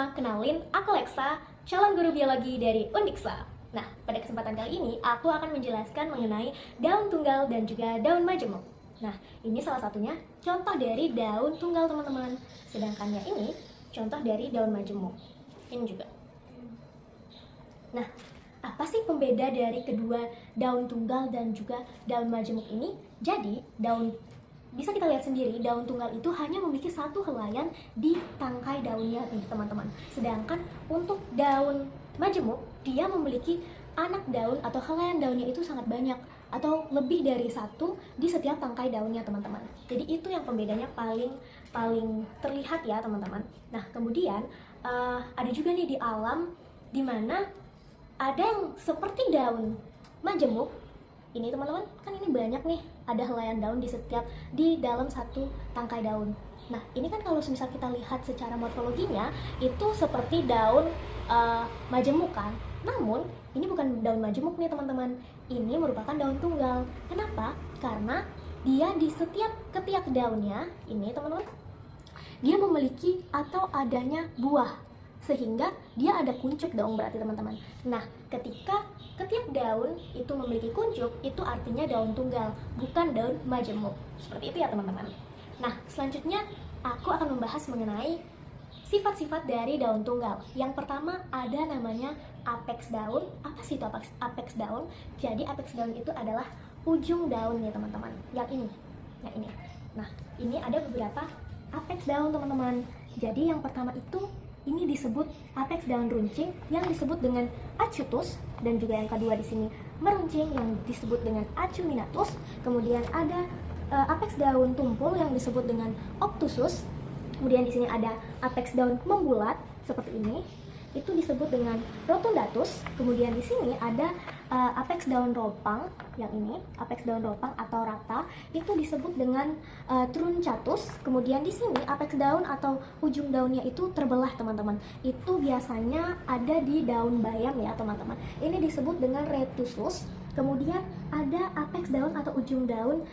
semua, kenalin aku Lexa, calon guru biologi dari Undiksa. Nah, pada kesempatan kali ini aku akan menjelaskan mengenai daun tunggal dan juga daun majemuk. Nah, ini salah satunya contoh dari daun tunggal teman-teman. Sedangkan yang ini contoh dari daun majemuk. Ini juga. Nah, apa sih pembeda dari kedua daun tunggal dan juga daun majemuk ini? Jadi, bisa kita lihat sendiri, daun tunggal itu hanya memiliki satu helaian di tangkai daunnya nih teman-teman. Sedangkan untuk daun majemuk, dia memiliki anak daun atau helaian daunnya itu sangat banyak atau lebih dari satu di setiap tangkai daunnya teman-teman. Jadi itu yang pembedanya paling terlihat ya teman-teman. Nah kemudian ada juga nih di alam dimana ada yang seperti daun majemuk. Ini teman-teman, kan ini banyak nih, ada helaian daun di dalam satu tangkai daun. Nah, ini kan kalau misal kita lihat secara morfologinya, itu seperti daun majemuk kan. Namun, ini bukan daun majemuk nih teman-teman. Ini merupakan daun tunggal. Kenapa? Karena dia di setiap ketiak daunnya, ini teman-teman, dia memiliki atau adanya buah. Sehingga dia ada kuncup dong berarti teman-teman. Nah, ketika ketiak daun itu memiliki kuncup, itu artinya daun tunggal, bukan daun majemuk. Seperti itu ya teman-teman. Nah, selanjutnya aku akan membahas mengenai sifat-sifat dari daun tunggal. Yang pertama ada namanya apex daun. Apa sih itu apex daun? Jadi apex daun itu adalah ujung daun ya teman-teman. Yang ini. Nah, ini ada beberapa apex daun teman-teman. Jadi yang pertama itu ini disebut apex daun runcing yang disebut dengan acutus, dan juga yang kedua di sini meruncing yang disebut dengan acuminatus. Kemudian ada apex daun tumpul yang disebut dengan obtusus. Kemudian di sini ada apex daun membulat seperti ini, itu disebut dengan rotundatus. Kemudian di sini ada apex daun ropang, yang ini apex daun ropang atau rata, itu disebut dengan truncatus. Kemudian di sini apex daun atau ujung daunnya itu terbelah teman-teman. Itu biasanya ada di daun bayam ya teman-teman. Ini disebut dengan retusus. Kemudian ada apex daun atau ujung daun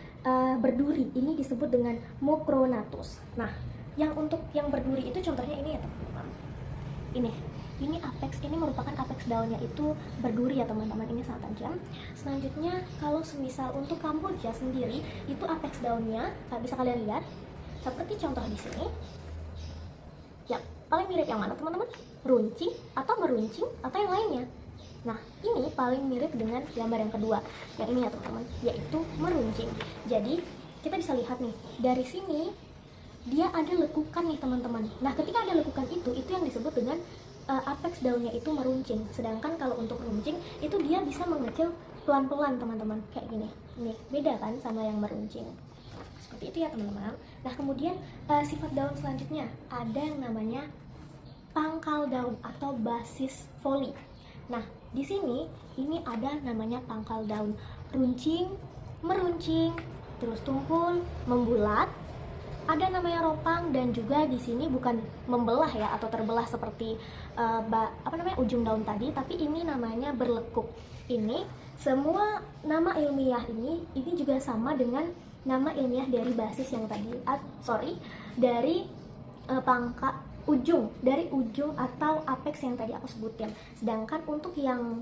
berduri. Ini disebut dengan mucronatus. Nah, untuk yang berduri itu contohnya ini ya teman-teman. Ini apex, ini merupakan apex daunnya itu berduri ya teman-teman, ini sangat tajam. Selanjutnya kalau semisal untuk Kamboja sendiri, itu apex daunnya bisa kalian lihat seperti contoh di sini. Ya, paling mirip yang mana teman-teman? Runcing atau meruncing atau yang lainnya? Nah, ini paling mirip dengan gambar yang kedua, yang ini ya teman-teman, yaitu meruncing. Jadi, kita bisa lihat nih, dari sini dia ada lekukan nih teman-teman. Nah, ketika ada lekukan itu yang disebut dengan apex daunnya itu meruncing. Sedangkan kalau untuk meruncing itu dia bisa mengecil pelan-pelan teman-teman, kayak gini. Ini beda kan sama yang meruncing. Seperti itu ya teman-teman. Nah, kemudian sifat daun selanjutnya ada yang namanya pangkal daun atau basis foli. Nah, di sini ini ada namanya pangkal daun runcing, meruncing, terus tumpul, membulat. Ada namanya ropang, dan juga di sini bukan membelah ya atau terbelah seperti ujung daun tadi, tapi ini namanya berlekuk. Ini semua nama ilmiah ini juga sama dengan nama ilmiah dari basis yang tadi, dari ujung atau apex yang tadi aku sebutin. Sedangkan untuk yang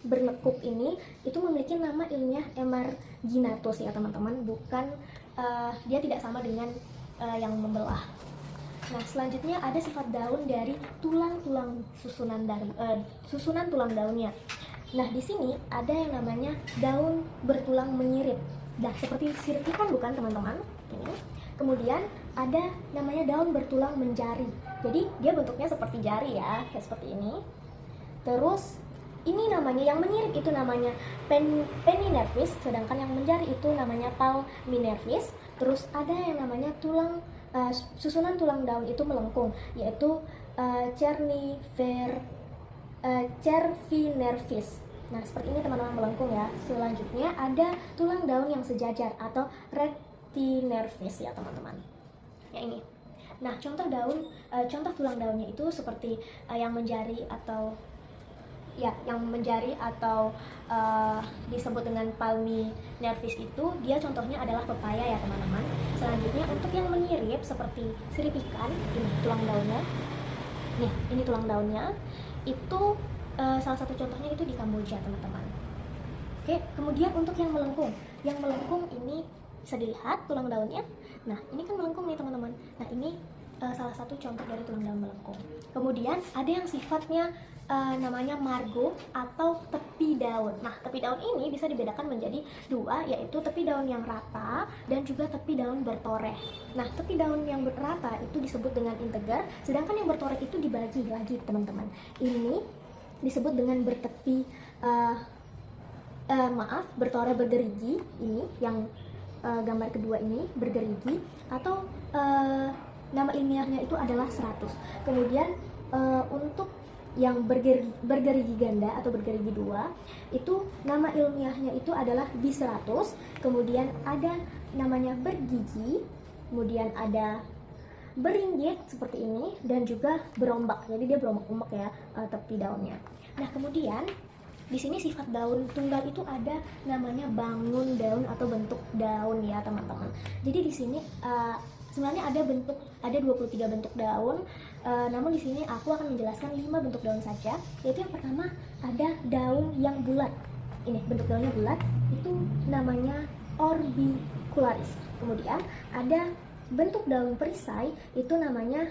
berlekuk ini itu memiliki nama ilmiah emarginatus ya teman-teman, bukan dia tidak sama dengan yang membelah. Nah, selanjutnya ada sifat daun dari susunan tulang daunnya. Nah, di sini ada yang namanya daun bertulang menyirip. Nah, seperti sirip ikan bukan teman-teman? Ini. Kemudian ada namanya daun bertulang menjari. Jadi dia bentuknya seperti jari ya, kayak seperti ini. Terus ini namanya yang menyirip itu namanya penninervis, sedangkan yang menjari itu namanya palminervis. Terus ada yang namanya susunan tulang daun itu melengkung, yaitu cervinervis. Nah, seperti ini teman-teman, melengkung ya. Selanjutnya ada tulang daun yang sejajar atau rectinervis ya teman-teman. Ya ini. Nah, contoh tulang daunnya itu seperti yang menjari atau disebut dengan palminervis itu, dia contohnya adalah pepaya ya teman-teman. Selanjutnya untuk yang menyirip seperti sirip ikan ini, tulang daunnya. Nih, ini tulang daunnya. Itu salah satu contohnya itu di Kamboja, teman-teman. Oke, kemudian untuk yang melengkung. Yang melengkung ini bisa dilihat tulang daunnya. Nah, ini kan melengkung nih, teman-teman. Nah, ini salah satu contoh dari tulang daun melengkung. Kemudian ada yang sifatnya namanya margo atau tepi daun. Nah, tepi daun ini bisa dibedakan menjadi dua, yaitu tepi daun yang rata dan juga tepi daun bertoreh. Nah, tepi daun yang rata itu disebut dengan integer, sedangkan yang bertoreh itu dibagi lagi, teman-teman. Ini disebut dengan bertepi bertoreh bergerigi. Ini yang gambar kedua ini bergerigi, atau nama ilmiahnya itu adalah 100. Kemudian untuk yang bergerigi ganda atau bergerigi dua, itu nama ilmiahnya itu adalah B100. Kemudian ada namanya bergigi, kemudian ada beringgit seperti ini, dan juga berombak. Jadi dia berombak-ombak ya tepi daunnya. Nah, kemudian di sini sifat daun tunggal itu ada namanya bangun daun atau bentuk daun ya, teman-teman. Jadi di sini sebenarnya ada 23 bentuk daun. Namun di sini aku akan menjelaskan 5 bentuk daun saja. Yaitu yang pertama ada daun yang bulat. Ini bentuk daunnya bulat, itu namanya orbicularis. Kemudian ada bentuk daun perisai, itu namanya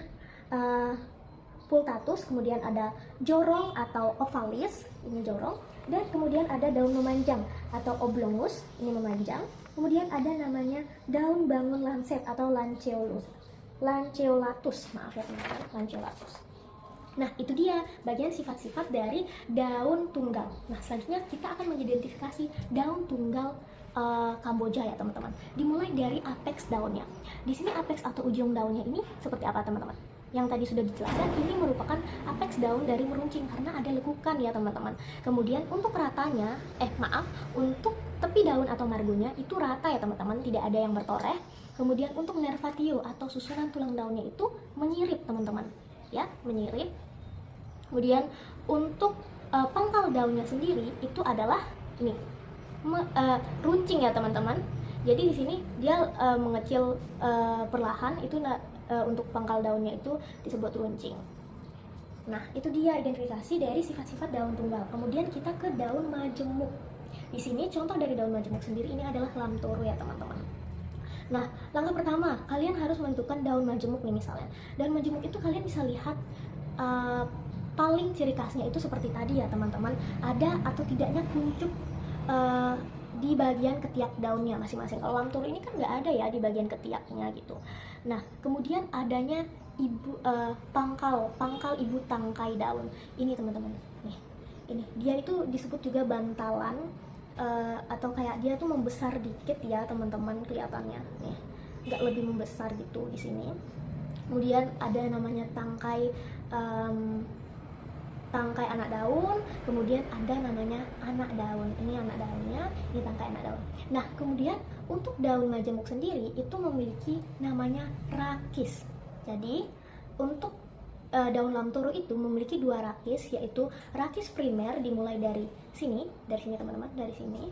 pultatus. Kemudian ada jorong atau ovalis, ini jorong. Dan kemudian ada daun memanjang atau oblongus, ini memanjang. Kemudian ada namanya daun bangun lancet atau lanceolatus, maaf ya teman-teman, lanceolatus. Nah, itu dia bagian sifat-sifat dari daun tunggal. Nah, selanjutnya kita akan mengidentifikasi daun tunggal Kamboja ya, teman-teman. Dimulai dari apex daunnya. Di sini apex atau ujung daunnya ini seperti apa, teman-teman? Yang tadi sudah dijelaskan, ini merupakan apex daun dari meruncing karena ada lekukan ya, teman-teman. Kemudian untuk ratanya, untuk tepi daun atau margonya itu rata ya, teman-teman, tidak ada yang bertoreh. Kemudian untuk nervatio atau susunan tulang daunnya itu menyirip, teman-teman, ya, menyirip. Kemudian untuk pangkal daunnya sendiri itu adalah ini, runcing ya, teman-teman. Jadi di sini dia mengecil perlahan, itu untuk pangkal daunnya itu disebut runcing. Nah, itu dia identifikasi dari sifat-sifat daun tunggal. Kemudian kita ke daun majemuk. Di sini contoh dari daun majemuk sendiri ini adalah lamtoro ya, teman-teman. Nah, langkah pertama, kalian harus menentukan daun majemuk nih misalnya. Daun majemuk itu kalian bisa lihat paling ciri khasnya itu seperti tadi ya, teman-teman. Ada atau tidaknya kuncup di bagian ketiak daunnya masing-masing. Kalau lamtoro ini kan nggak ada ya di bagian ketiaknya gitu. Nah, kemudian adanya pangkal ibu tangkai daun. Ini, teman-teman. Nih, ini dia itu disebut juga bantalan atau kayak dia tuh membesar dikit ya, teman-teman, kelihatannya. Nih, nggak lebih membesar gitu di sini. Kemudian ada namanya tangkai anak daun, kemudian ada namanya anak daun. Ini anak daunnya, ini tangkai anak daun. Nah, kemudian untuk daun majemuk sendiri itu memiliki namanya rakis. Jadi untuk daun lamtoro itu memiliki dua rakis, yaitu rakis primer dimulai dari sini teman-teman, dari sini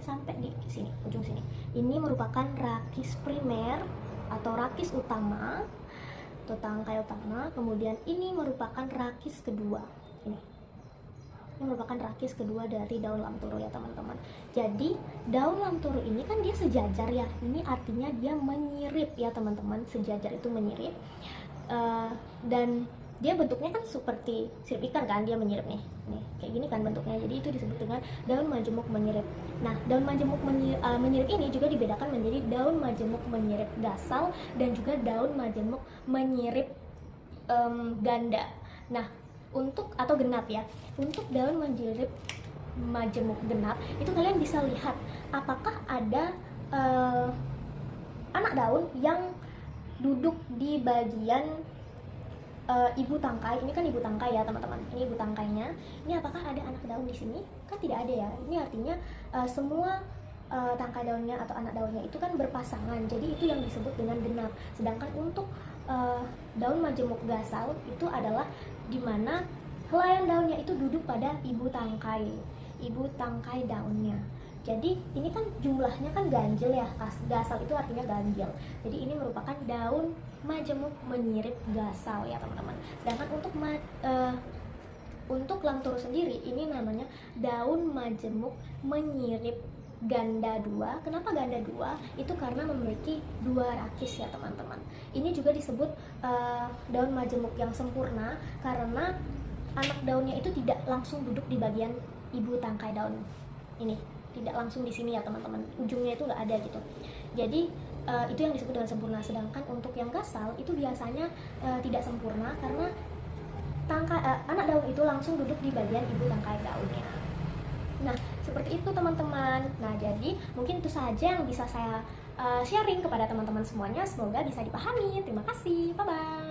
sampai di sini, ujung sini. Ini merupakan rakis primer atau rakis utama atau tangkai utama. Kemudian ini merupakan rakis kedua. Ini merupakan rakis kedua dari daun lamtoro ya, teman-teman. Jadi daun lamtoro ini kan dia sejajar ya. Ini artinya dia menyirip ya, teman-teman. Sejajar itu menyirip. Dan dia bentuknya kan seperti sirip ikan kan, dia menyirip nih kayak gini kan bentuknya. Jadi itu disebut dengan daun majemuk menyirip. Nah, daun majemuk menyirip ini juga dibedakan menjadi daun majemuk menyirip gasal dan juga daun majemuk menyirip ganda. Nah, untuk atau genap ya, untuk daun majemuk genap itu kalian bisa lihat apakah ada anak daun yang duduk di bagian ibu tangkai. Ini kan ibu tangkai ya, teman-teman. Ini ibu tangkainya. Ini apakah ada anak daun di sini? Kan tidak ada ya. Ini artinya semua tangkai daunnya atau anak daunnya itu kan berpasangan. Jadi itu yang disebut dengan genap. Sedangkan untuk daun majemuk gasal itu adalah dimana helaian daunnya itu duduk pada ibu tangkai daunnya. Jadi ini kan jumlahnya kan ganjil ya, gasal itu artinya ganjil. Jadi ini merupakan daun majemuk menyirip gasal ya teman-teman. Sedangkan untuk Lamtoro sendiri ini namanya daun majemuk menyirip ganda 2. Kenapa ganda 2? Itu karena memiliki 2 rakis ya teman-teman. Ini juga disebut daun majemuk yang sempurna karena anak daunnya itu tidak langsung duduk di bagian ibu tangkai daun ini, tidak langsung di sini ya teman-teman, ujungnya itu nggak ada gitu. Jadi itu yang disebut dengan sempurna. Sedangkan untuk yang gasal itu biasanya tidak sempurna karena anak daun itu langsung duduk di bagian ibu tangkai daunnya. Nah, seperti itu teman-teman. Nah, jadi mungkin itu saja yang bisa saya sharing kepada teman-teman semuanya. Semoga bisa dipahami. Terima kasih. Bye-bye.